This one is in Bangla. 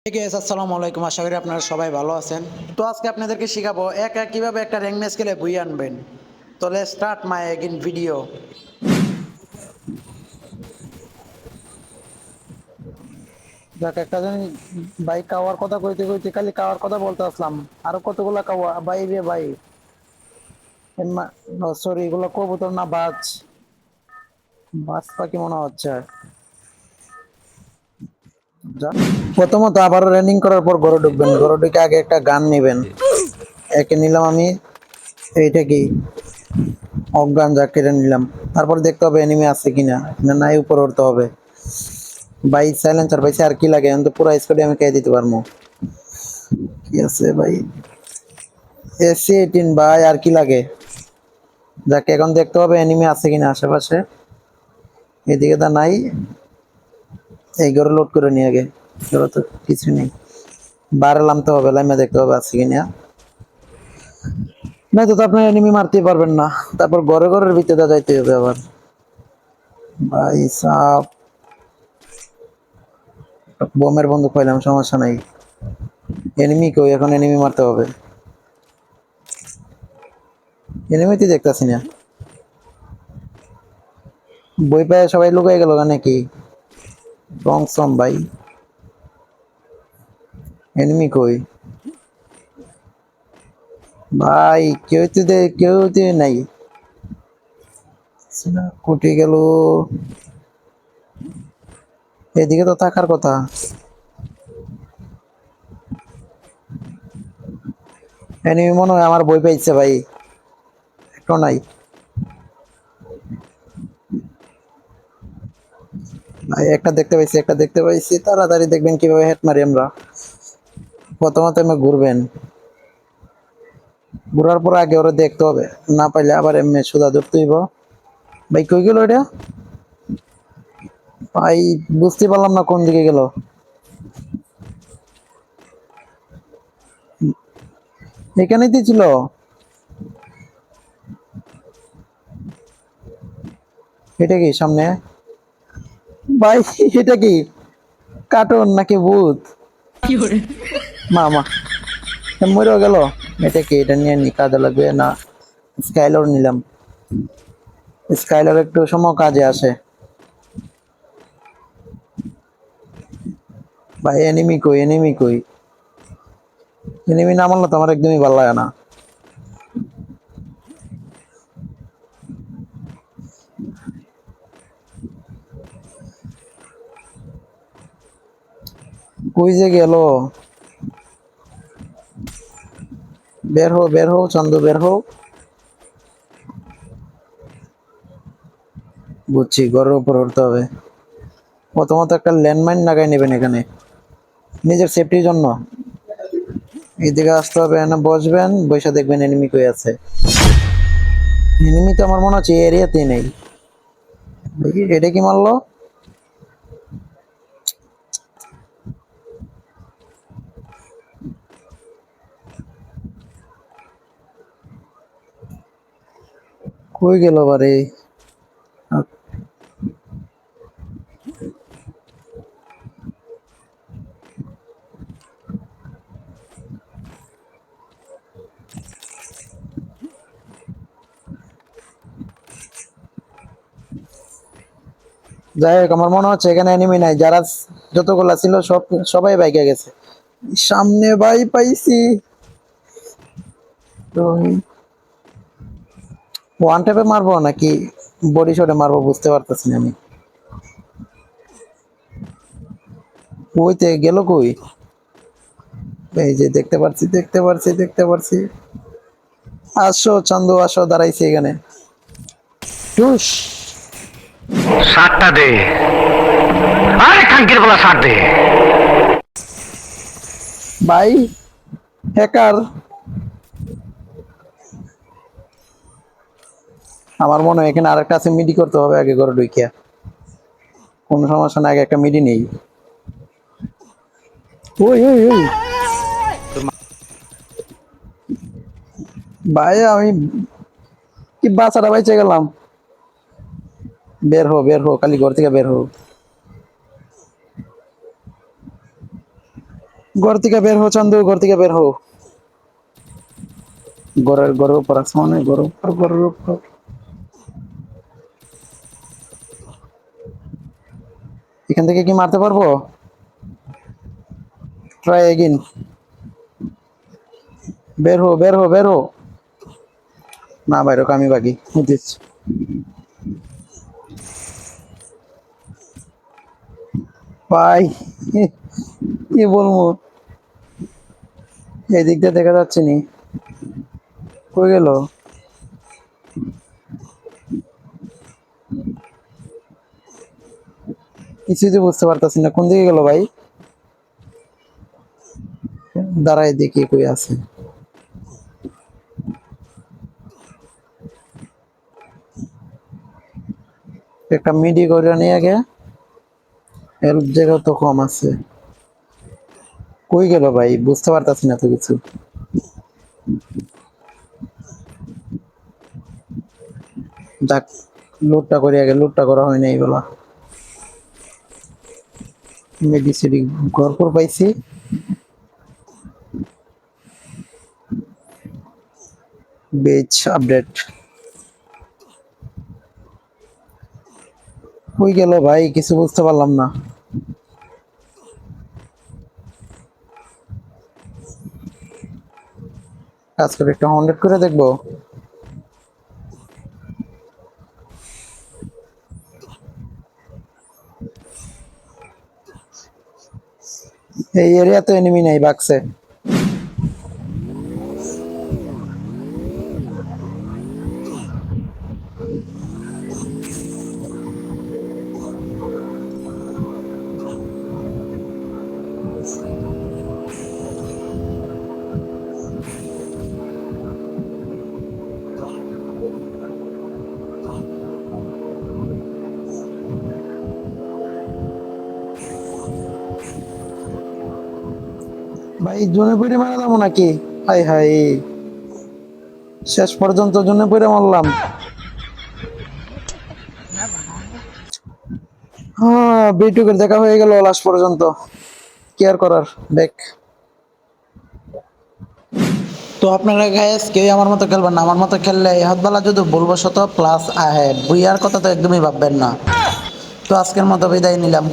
ঠিক আছে, আসসালামু আলাইকুম। আশা করি আপনারা সবাই ভালো আছেন। তো আজকে আপনাদেরকে শিখাবো একা কিভাবে একটা র্যাঙ্ক ম্যাচ খেলে বুই আনবেন। তো let's start my again video. দেখ একটা জানি ভাই কাওয়ার কথা কইতে কইতে খালি কাওয়ার কথা বলতে আসলাম। আরো কতগুলা কাওয়া ভাই রে ভাই। সরি, এগুলো কবুতর না বাজ, বাজ পাখি মনে হচ্ছে। প্রথমত আবার রানিং করার পর ঘরে ঢুকবেন, ঘরে ঢুকে আগে একটা গান নেবেন। একে নিলাম আমি, এইটা কি অজ্ঞান যা কেটে নিলাম। তারপর দেখতে হবে এনিমি আছে কিনা, না নাই উপরে উঠতে হবে। ভাই সাইলেন্সার ভাই আর কি লাগে, আমি তো পুরো স্কোয়াডে আমি খেয়ে দিতে পারবো। কি আছে ভাই, এসি 18 ভাই, আর কি লাগে। যাকে এখন দেখতে হবে এনিমি আছে কিনা আশেপাশে। এদিকে তা নাই, এই ঘরে লোড করে নিয়ে আগে। ঘরে তো কিছু নেই, বাইরে নামতে হবে, লাইমে দেখতে হবে আছে কিনা। না তো আপনার এনিমি মারতেই পারবেন না, তারপর ঘরে ঘরের ভিতরে যাইতে হবে আবার। ভাই সাপ, বোমের বন্ধু পাইলাম, সমস্যা নাই। এনিমি কই, এখন এনিমি মারতে হবে। এনিমিতে দেখতেছি না, বই পায় সবাই লুকাই গেল নাকি। রং সম ভাই, এনিমি কই ভাই, কেউ তো নাই। কুটি গেল, এদিকে তো থাকার কথা। এনিমি মনে হয় আমার বই পাইছে ভাই, একটু নাই। ভাই একটা দেখতে পাইছি, একটা দেখতে পাইছি, তাড়াতাড়ি দেখবেন কিভাবে হেড মারি আমরা। প্রথমত আমি ঘুরবেন, ঘুরার পর আগে ওরা দেখতে হবে, না পাইলে আবার এমনি সুদা ধরতে হইব। ভাই কই গেল এটা ভাই, বুঝতে পারলাম না কোন দিকে গেল। এখানেই তো ছিল এটা কি সামনে ভাই, এটা কি কার্টুন নাকি ভূত? মা মরেও গেল। এটা কি, এটা নিয়ে নি কাজে লাগবে না। স্কাইলার নিলাম, স্কাইলার একটু সময় কাজে আসে। ভাই এনিমি কই, এনিমি কই, এনিমি না মারলে তো আমার একদমই ভালো লাগে না। কই যে গেল, বের হো চন্দ্র, বের হো। বুঝছি, ঘরের উপর উঠতে হবে। প্রথমত একটা ল্যান্ডমাইন লাগাই নেবেন এখানে, নিজের সেফটির জন্য। এদিকে আসতে হবে, এখানে বসবেন, বসে দেখবেন এনিমি কই আছে। এনিমি তো আমার মনে হচ্ছে এরিয়াতেই নেই। দেখি এটা কি মারলো, কই গেল বারে। যাই হোক, আমার মনে হচ্ছে এখানে এনিমি নাই, যারা যতগুলা ছিল সবাই বাইকে গেছে। সামনে ভাই পাইছি। তো ওয়ান ট্যাপে মারবো নাকি বডি শটে মারবো বুঝতে পারতেছি না আমি। কইতে গেল কই, এই যে দেখতে পারছি, দেখতে পারছি, দেখতে পারছি। আসো চান্দু, আসো, দাঁড়াইছি এখানে। টুস সাতটা দে, আরে খানকির বলা সাত দে। ভাই, হ্যাকার। আমার মনে হয় এখানে আরেকটা আছে, মিডি করতে হবে আগে ঘরে ঢুকিয়া। কোনো সমস্যা না, আগে একটা মিডি নেই। ওই ওই ওই ভাই, আমি কি বাচ্চাটা বাইচে গেলাম। বের হো, বের হো, খালি ঘর থেকে বের হো। ঘর থেকে বের হো চান্দু, ঘর থেকে বের হো। ঘরের উপর আসমানে, ঘরের উপর। এখান থেকে কি মারতে পারবো? Try again. বের হো। না বাইরো, আমি বাকি বুঝিস। ভাই কি বলবো, এই দিক দিয়ে দেখা যাচ্ছে নি, কই গেল? কিছুই তো বুঝতে পারতাছি না, কোন দিকে গেল ভাই? দাঁড়াই দেখি কই আছে। একটা মিডি করে নিয়ে আগে, এর জায়গা তো কম আছে। কই গেল ভাই, বুঝতে পারতাছি না তো কিছু। যাক, লুটটা করে আগে, লুটটা করা হয় নাই বলা। মেডিসিটি ঘরপর পাইছি। বেচ আপডেট। কই গেল ভাই, কিছু বুঝতে পারলাম না। কাজ করে একটা 100 করে দেখবো। এই এরিয়া তো এনিমি নাই, বাক্সে। ভাই জোনে পড়ে মারা যাবো নাকি? হাই হাই, শেষ পর্যন্ত জোনে পড়ে মারলাম। হ্যাঁ, বিটুকের দেখা হয়ে গেল লাস্ট পর্যন্ত। কি আর করার, দেখ। তো আপনারা গাইস কেউ আমার মতো খেলবেন না, আমার মতো খেললে হাতবালা যদি ভুলবশত প্লাস আহে, বুইয়ার কথা তো একদমই ভাববেন না। তো আজকের মতো বিদায় নিলাম।